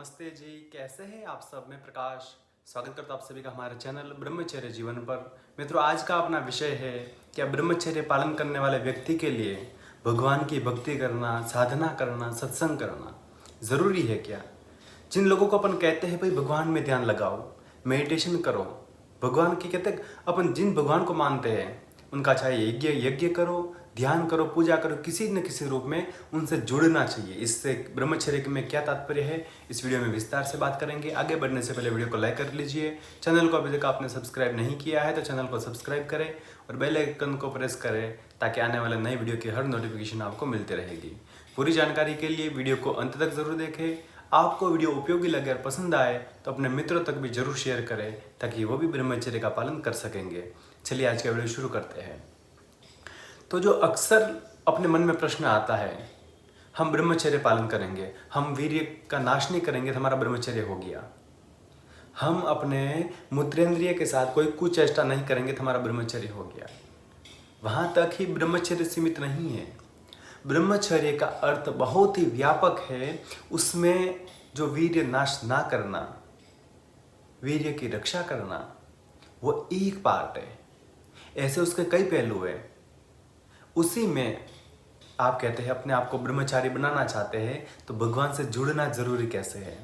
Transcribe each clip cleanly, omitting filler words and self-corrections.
नमस्ते जी, कैसे हैं आप सब? मैं प्रकाश स्वागत करता हूं आप सभी का हमारे चैनल ब्रह्मचर्य जीवन पर। मित्रों, आज का अपना विषय है क्या ब्रह्मचर्य पालन करने वाले व्यक्ति के लिए भगवान की भक्ति करना, साधना करना, सत्संग करना ज़रूरी है क्या? जिन लोगों को अपन कहते हैं भाई भगवान में ध्यान लगाओ, मेडिटेशन करो, भगवान की कहते अपन जिन भगवान को मानते हैं उनका चाहे यज्ञ यज्ञ करो, ध्यान करो, पूजा करो, किसी न किसी रूप में उनसे जुड़ना चाहिए। इससे ब्रह्मचर्य में क्या तात्पर्य है, इस वीडियो में विस्तार से बात करेंगे। आगे बढ़ने से पहले वीडियो को लाइक कर लीजिए। चैनल को अभी तक आपने सब्सक्राइब नहीं किया है तो चैनल को सब्सक्राइब करें और बेल आइकन को प्रेस करें ताकि आने वाले नए वीडियो की हर नोटिफिकेशन आपको मिलती रहेगी। पूरी जानकारी के लिए वीडियो को अंत तक जरूर देखें। आपको वीडियो उपयोगी लगे और पसंद आए तो अपने मित्रों तक भी जरूर शेयर करें ताकि वो भी ब्रह्मचर्य का पालन कर सकेंगे। चलिए आज का वीडियो शुरू करते हैं। तो जो अक्सर अपने मन में प्रश्न आता है, हम ब्रह्मचर्य पालन करेंगे, हम वीर्य का नाश नहीं करेंगे तो हमारा ब्रह्मचर्य हो गया। हम अपने मूत्रेंद्रिय के साथ कोई कुचेष्टा नहीं करेंगे तो हमारा ब्रह्मचर्य हो गया। वहाँ तक ही ब्रह्मचर्य सीमित नहीं है। ब्रह्मचर्य का अर्थ बहुत ही व्यापक है। उसमें जो वीर्य नाश ना करना, वीर्य की रक्षा करना, वो एक पार्ट है। ऐसे उसके कई पहलू हैं। उसी में आप कहते हैं अपने आप को ब्रह्मचारी बनाना चाहते हैं तो भगवान से जुड़ना जरूरी कैसे है?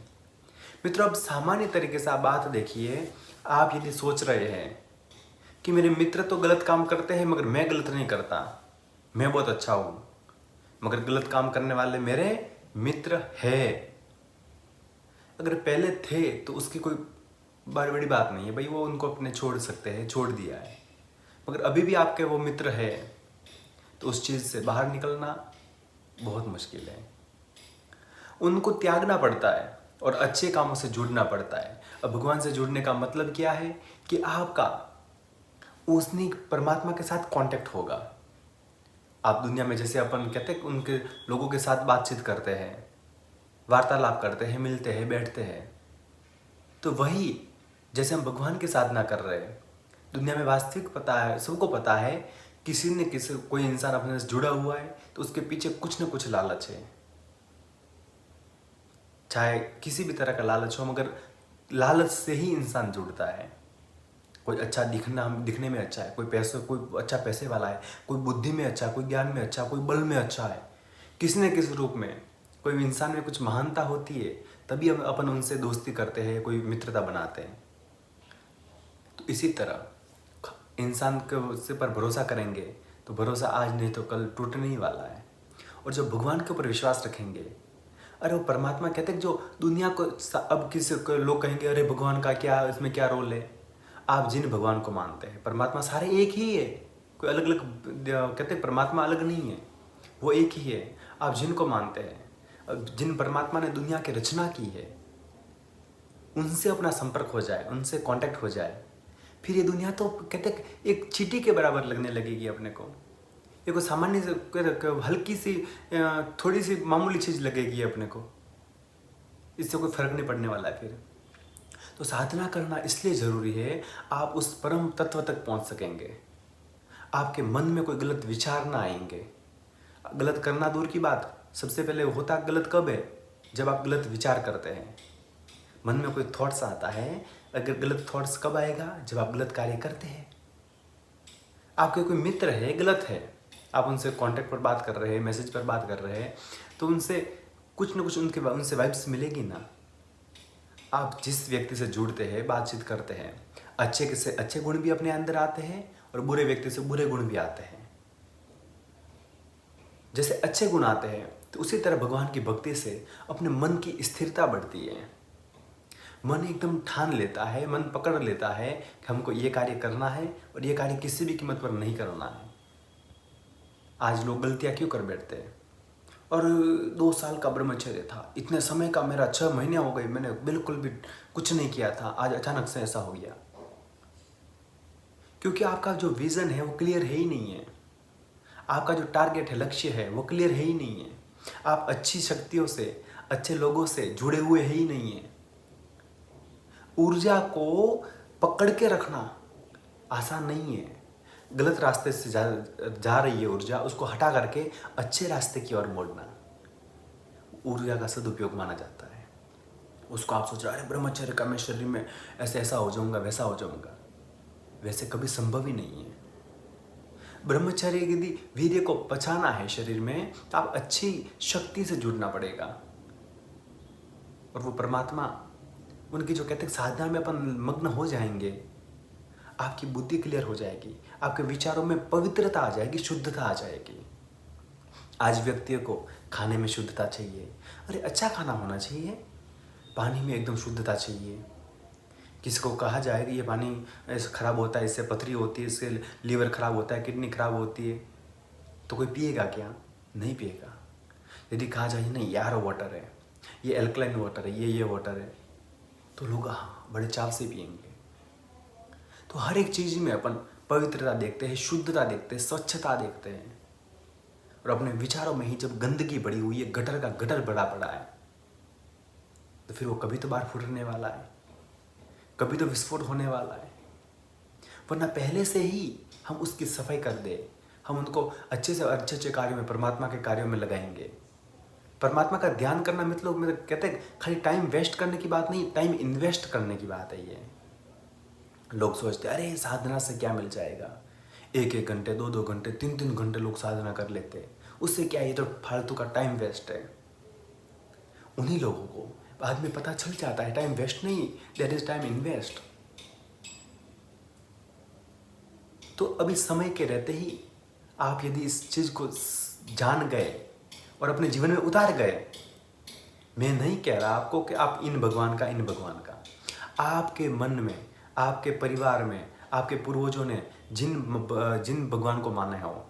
मित्रों, अब सामान्य तरीके से आप बात देखिए। आप यदि सोच रहे हैं कि मेरे मित्र तो गलत काम करते हैं मगर मैं गलत नहीं करता, मैं बहुत अच्छा हूं, मगर गलत काम करने वाले मेरे मित्र है। अगर पहले थे तो उसकी कोई बड़ी बात नहीं है भाई, वो उनको अपने छोड़ सकते हैं, छोड़ दिया है। मगर अभी भी आपके वो मित्र है तो उस चीज़ से बाहर निकलना बहुत मुश्किल है। उनको त्यागना पड़ता है और अच्छे कामों से जुड़ना पड़ता है। अब भगवान से जुड़ने का मतलब क्या है कि आपका उसनी परमात्मा के साथ कांटेक्ट होगा। आप दुनिया में जैसे अपन कहते हैं उनके लोगों के साथ बातचीत करते हैं, वार्तालाप करते हैं, मिलते हैं, बैठते हैं, तो वही जैसे हम भगवान की साधना कर रहे हैं। दुनिया में वास्तविक पता है, सबको पता है, किसी न किसी कोई इंसान अपने से जुड़ा हुआ है तो उसके पीछे कुछ न कुछ लालच है। चाहे किसी भी तरह का लालच हो, मगर लालच से ही इंसान जुड़ता है। कोई अच्छा दिखने में अच्छा है, कोई अच्छा पैसे वाला है, कोई बुद्धि में अच्छा, कोई ज्ञान में अच्छा, कोई बल में अच्छा है। किसी न किसी रूप में कोई इंसान में कुछ महानता होती है, तभी हम अपन उनसे दोस्ती करते हैं, कोई मित्रता बनाते हैं। तो इसी तरह इंसान के उससे पर भरोसा करेंगे तो भरोसा आज नहीं तो कल टूटने ही वाला है। और जब भगवान के ऊपर विश्वास रखेंगे, अरे वो परमात्मा कहते हैं जो दुनिया को अब किसी को लोग कहेंगे अरे भगवान का क्या, इसमें क्या रोल है? आप जिन भगवान को मानते हैं, परमात्मा सारे एक ही है, कोई अलग अलग कहते हैं, परमात्मा अलग नहीं है, वो एक ही है। आप जिनको मानते हैं, जिन परमात्मा ने दुनिया की रचना की है, उनसे अपना संपर्क हो जाए, उनसे कांटेक्ट हो जाए, फिर ये दुनिया तो कहते एक चींटी के बराबर लगने लगेगी अपने को। ये कोई सामान्य से हल्की सी थोड़ी सी मामूली चीज़ लगेगी अपने को, इससे कोई फर्क नहीं पड़ने वाला है। फिर तो साधना करना इसलिए ज़रूरी है, आप उस परम तत्व तक पहुंच सकेंगे। आपके मन में कोई गलत विचार ना आएंगे। गलत करना दूर की बात, सबसे पहले होता गलत कब है? जब आप गलत विचार करते हैं। मन में कोई थॉट्स आता है, अगर गलत थॉट्स कब आएगा? जब आप गलत कार्य करते हैं। आपके कोई मित्र है, गलत है, आप उनसे कांटेक्ट पर बात कर रहे हैं, मैसेज पर बात कर रहे हैं, तो उनसे कुछ न कुछ उनसे वाइब्स मिलेगी ना। आप जिस व्यक्ति से जुड़ते हैं, बातचीत करते हैं, अच्छे से अच्छे गुण भी अपने अंदर आते हैं और बुरे व्यक्ति से बुरे गुण भी आते हैं। जैसे अच्छे गुण आते हैं तो उसी तरह भगवान की भक्ति से अपने मन की स्थिरता बढ़ती है। मन एकदम ठान लेता है, मन पकड़ लेता है कि हमको ये कार्य करना है और ये कार्य किसी भी कीमत पर नहीं करना है। आज लोग गलतियाँ क्यों कर बैठते हैं? और 2 साल का ब्रह्मचर्य था, इतने समय का मेरा 6 महीने हो गए, मैंने बिल्कुल भी कुछ नहीं किया था, आज अचानक से ऐसा हो गया। क्योंकि आपका जो विजन है वो क्लियर है ही नहीं है। आपका जो टारगेट है, लक्ष्य है, वो क्लियर है ही नहीं है। आप अच्छी शक्तियों से, अच्छे लोगों से जुड़े हुए है ही नहीं है। ऊर्जा को पकड़ के रखना आसान नहीं है। गलत रास्ते से जा रही है ऊर्जा, उसको हटा करके अच्छे रास्ते की ओर मोड़ना ऊर्जा का सदुपयोग माना जाता है। उसको आप सोच रहे अरे ब्रह्मचर्य का मैं शरीर में ऐसे ऐसा हो जाऊंगा, वैसा हो जाऊंगा। वैसे कभी संभव ही नहीं है। ब्रह्मचर्य यदि वीर्य को पचाना है शरीर में, तो आप अच्छी शक्ति से जुड़ना पड़ेगा। और वो परमात्मा, उनकी जो कहते हैं साधना में अपन मग्न हो जाएंगे, आपकी बुद्धि क्लियर हो जाएगी, आपके विचारों में पवित्रता आ जाएगी, शुद्धता आ जाएगी। आज व्यक्ति को खाने में शुद्धता चाहिए, अरे अच्छा खाना होना चाहिए। पानी में एकदम शुद्धता चाहिए। किसी को कहा जाए कि ये पानी ऐसे खराब होता है, इससे पथरी होती है, इससे लीवर खराब होता है, किडनी खराब होती है, तो कोई पिएगा क्या? नहीं पिएगा। यदि कहा जाए नहीं यार वाटर है, ये एल्कलाइन वाटर है, ये वाटर है, तो लोग हाँ बड़े चाव से पिएंगे। तो हर एक चीज़ में अपन पवित्रता देखते हैं, शुद्धता देखते हैं, स्वच्छता देखते हैं। और अपने विचारों में ही जब गंदगी बढ़ी हुई है, गटर का गटर बड़ा पड़ा है, तो फिर वो कभी तो बाहर फूटने वाला है, कभी तो विस्फोट होने वाला है। वरना पहले से ही हम उसकी सफाई कर दे, हम उनको अच्छे से अच्छे अच्छे कार्यों में, परमात्मा के कार्यों में लगाएंगे। परमात्मा का ध्यान करना मतलब कहते हैं खाली टाइम वेस्ट करने की बात नहीं, टाइम इन्वेस्ट करने की बात है। ये लोग सोचते अरे साधना से क्या मिल जाएगा, 1-1 घंटे, 2-2 घंटे, 3-3 घंटे लोग साधना कर लेते हैं, उससे क्या, ये तो फालतू का टाइम वेस्ट है। उन्हीं लोगों को बाद में पता चल जाता है टाइम वेस्ट नहीं, दैट इज टाइम इन्वेस्ट। तो अभी समय के रहते ही आप यदि इस चीज़ को जान गए और अपने जीवन में उतार गए, मैं नहीं कह रहा आपको कि आप इन भगवान का, आपके मन में, आपके परिवार में, आपके पूर्वजों ने जिन भगवान को माना हो,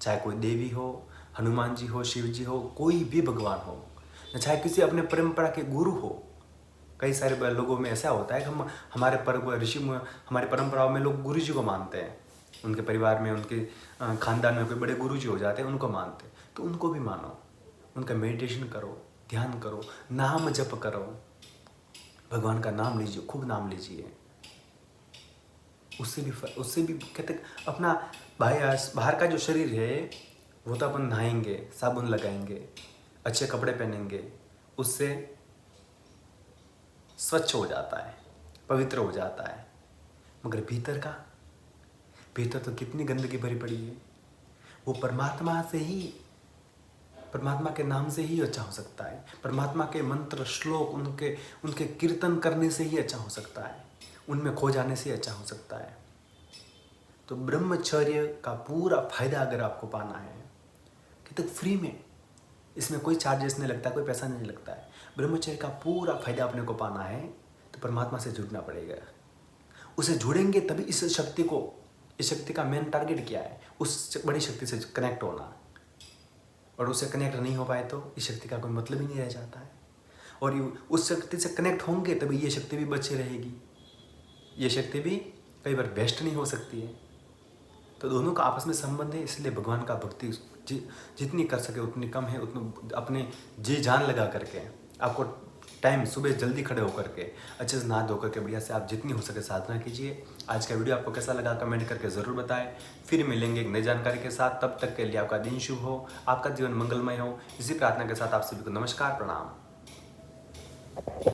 चाहे कोई देवी हो, हनुमान जी हो, शिव जी हो, कोई भी भगवान हो, चाहे किसी अपने परंपरा के गुरु हो। कई सारे लोगों में ऐसा होता है कि हम हमारे परंपराओं में लोग गुरु जी को मानते हैं, उनके परिवार में, उनके खानदान में कोई बड़े गुरु जी हो जाते हैं, उनको मानते हैं। तो उनको भी मानो, उनका मेडिटेशन करो, ध्यान करो, नाम जप करो, भगवान का नाम लीजिए, खूब नाम लीजिए। उससे भी कहते अपना बाहर का जो शरीर है वो तो अपन नहाएंगे, साबुन लगाएंगे, अच्छे कपड़े पहनेंगे, उससे स्वच्छ हो जाता है, पवित्र हो जाता है। मगर भीतर तो कितनी गंदगी भरी पड़ी है। वो परमात्मा के नाम से ही अच्छा हो सकता है, परमात्मा के मंत्र श्लोक, उनके कीर्तन करने से ही अच्छा हो सकता है, उनमें खो जाने से अच्छा हो सकता है। तो ब्रह्मचर्य का पूरा फायदा अगर आपको पाना है कि तो फ्री में, इसमें कोई चार्जेस नहीं लगता, कोई पैसा नहीं लगता है। ब्रह्मचर्य का पूरा फायदा अपने को पाना है तो परमात्मा से जुड़ना पड़ेगा। उसे जुड़ेंगे तभी इस शक्ति का मेन टारगेट क्या है, उस बड़ी शक्ति से कनेक्ट होना। और उससे कनेक्ट नहीं हो पाए तो इस शक्ति का कोई मतलब ही नहीं रह जाता है। और उस शक्ति से कनेक्ट होंगे तभी ये शक्ति भी बची रहेगी। ये शक्ति भी कई बार वेस्ट नहीं हो सकती है। तो दोनों का आपस में संबंध है, इसलिए भगवान का भक्ति जितनी कर सके उतनी कम है। उतनी अपने जी जान लगा करके, आपको टाइम सुबह जल्दी खड़े होकर के, अच्छे से नहा धो करके बढ़िया से आप जितनी हो सके साधना कीजिए। आज का वीडियो आपको कैसा लगा कमेंट करके ज़रूर बताएं। फिर मिलेंगे एक नई जानकारी के साथ, तब तक के लिए आपका दिन शुभ हो, आपका जीवन मंगलमय हो। इसी प्रार्थना के साथ आप सभी को नमस्कार, प्रणाम।